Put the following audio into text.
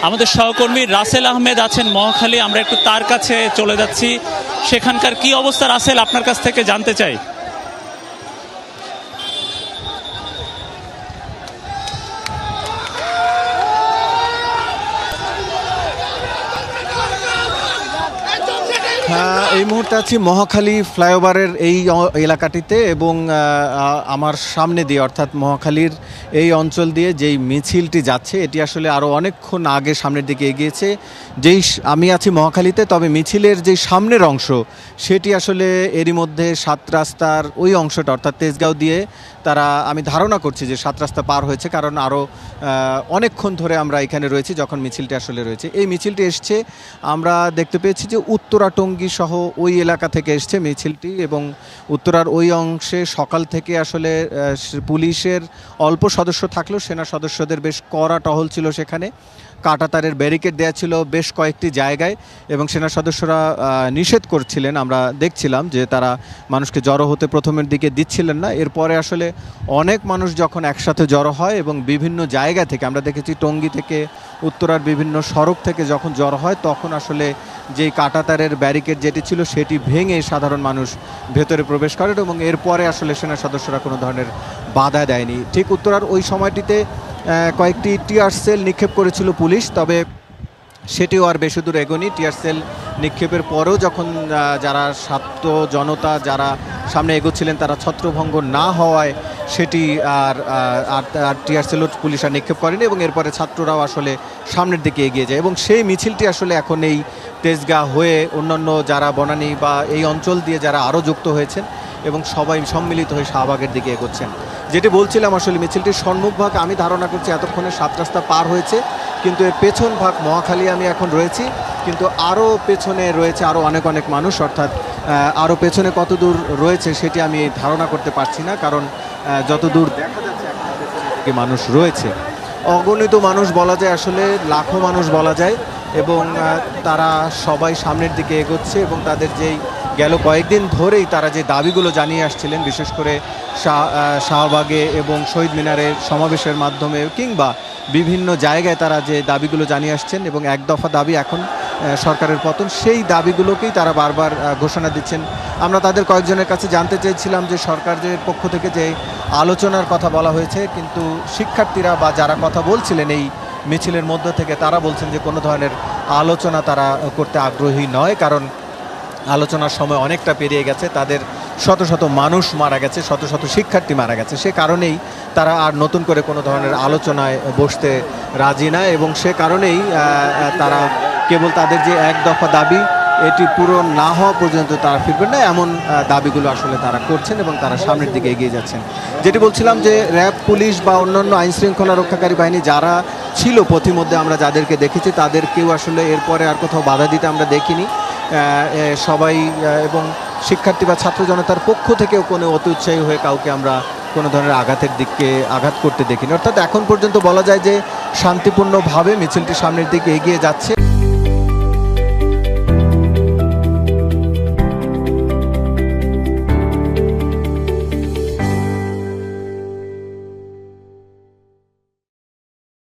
আমাদের সহকর্মী রাসেল আহমেদ আছেন মহাখালী, আমরা একটু তার কাছে চলে যাচ্ছি। সেখানকার কি অবস্থা রাসেল, আপনার কাছ থেকে জানতে চাই। এই মুহূর্তে আছি মহাখালী ফ্লাইওভারের এই এলাকাটিতে এবং আমার সামনে দিয়ে অর্থাৎ মহাখালীর এই অঞ্চল দিয়ে যেই মিছিলটি যাচ্ছে এটি আসলে আরও অনেকক্ষণ আগে সামনের দিকে এগিয়েছে। আমি আছি মহাখালীতে, তবে মিছিলের যেই সামনের অংশ সেটি আসলে এরই মধ্যে ৭ রাস্তার ওই অংশটা অর্থাৎ তেজগাঁও দিয়ে তারা, আমি ধারণা করছি যে ৭ রাস্তা পার হয়েছে, কারণ আরও অনেকক্ষণ ধরে আমরা এখানে রয়েছি যখন মিছিলটি আসলে রয়েছে। এই মিছিলটি এসছে, আমরা দেখতে পেয়েছি যে উত্তরা টঙ্গী সহ ওই এলাকা থেকে এসছে মিছিলটি, এবং উত্তরার ওই অংশে সকাল থেকে আসলে পুলিশের অল্প সদস্য থাকলেও সেনা সদস্যদের বেশ কড়া টহল ছিল সেখানে। কাঁটাতারের ব্যারিকেড দেওয়া ছিল বেশ কয়েকটি জায়গায় এবং সেনা সদস্যরা নিষেধ করছিলেন। আমরা দেখছিলাম যে তারা মানুষকে জড়ো হতে প্রথমের দিকে দিচ্ছিলেন না। এরপরে আসলে অনেক মানুষ যখন একসাথে জড়ো হয় এবং বিভিন্ন জায়গা থেকে, আমরা দেখেছি টঙ্গী থেকে উত্তরার বিভিন্ন সড়ক থেকে যখন জড়ো হয় তখন আসলে যেই কাঁটাতারের ব্যারিকেড যেটি ছিল সেটি ভেঙে সাধারণ মানুষ ভেতরে প্রবেশ করেন এবং এরপরে আসলে সেনা সদস্যরা কোনো ধরনের বাধা দেয়নি। ঠিক উত্তরার ওই সময়টিতে কয়েকটি টিয়ার সেল নিক্ষেপ করেছিল পুলিশ, তবে সেটিও আর বেশি দূর এগোনি। টিয়ার সেল নিক্ষেপের পরেও যখন যারা ছাত্র জনতা যারা সামনে এগোচ্ছিলেন তারা ছত্রভঙ্গ না হওয়ায় সেটি আর টিয়ার সেলও পুলিশ আর নিক্ষেপ করেনি এবং এরপরে ছাত্ররাও আসলে সামনের দিকে এগিয়ে যায় এবং সেই মিছিলটি আসলে এখন এই তেজগাঁ হয়ে অন্যান্য যারা বনানী বা এই অঞ্চল দিয়ে যারা আরও যুক্ত হয়েছেন এবং সবাই সম্মিলিত হয়ে শাহবাগের দিকে এগোচ্ছেন। যেটি বলছিলাম, আসলে মিছিলটির সম্মুখভাগ আমি ধারণা করছি এতক্ষণে ৭ রাস্তা পার হয়েছে, কিন্তু এর পেছন ভাগ মহাখালী আমি এখন রয়েছি, কিন্তু আরও পেছনে রয়েছে আরও অনেক মানুষ, অর্থাৎ আরও পেছনে কত দূর রয়েছে সেটি আমি ধারণা করতে পারছি না, কারণ যত দূর দেখা যাচ্ছে এখন মানুষ রয়েছে, অগণিত মানুষ বলা যায়, আসলে লাখো মানুষ বলা যায়, এবং তারা সবাই সামনের দিকে এগোচ্ছে এবং তাদের যেই গেল কয়েকদিন ধরেই তারা যে দাবিগুলো জানিয়ে আসছিলেন, বিশেষ করে শাহবাগে এবং শহীদ মিনারের সমাবেশের মাধ্যমে কিংবা বিভিন্ন জায়গায় তারা যে দাবিগুলো জানিয়ে আসছেন এবং এক দফা দাবি এখন সরকারের পতন, সেই দাবিগুলোকেই তারা বারবার ঘোষণা দিচ্ছেন। আমরা তাদের কয়েকজনের কাছে জানতে চেয়েছিলাম যে সরকারের পক্ষ থেকে যে আলোচনার কথা বলা হয়েছে, কিন্তু শিক্ষার্থীরা বা যারা কথা বলছিলেন এই মিছিলের মধ্য থেকে তারা বলছেন যে কোনো ধরনের আলোচনা তারা করতে আগ্রহী নয়, কারণ আলোচনার সময় অনেকটা পেরিয়ে গেছে, তাদের শত শত মানুষ মারা গেছে, শত শত শিক্ষার্থী মারা গেছে, সে কারণেই তারা আর নতুন করে কোনো ধরনের আলোচনায় বসতে রাজি না এবং সে কারণেই তারা কেবল তাদের যে এক দফা দাবি এটি পূরণ না হওয়া পর্যন্ত তারা ফিরবেন না, এমন দাবিগুলো আসলে তারা করছেন এবং তারা সামনের দিকে এগিয়ে যাচ্ছেন। যেটি বলছিলাম যে র্যাব, পুলিশ বা অন্যান্য আইনশৃঙ্খলা রক্ষাকারী বাহিনী যারা ছিল পথিমধ্যে আমরা যাদেরকে দেখেছি তাদের কেউ আসলে এরপরে আর কোথাও বাধা দিতে আমরা দেখিনি। সবাই এবং শিক্ষার্থী বা ছাত্র জনতার পক্ষ থেকেও কোনো অতি উৎসাহী হয়ে কাউকে আমরা কোনো ধরনের আঘাতের দিকে আঘাত করতে দেখিনি, অর্থাৎ এখন পর্যন্ত বলা যায় যে শান্তিপূর্ণভাবে মিছিলটি সামনের দিকে এগিয়ে যাচ্ছে।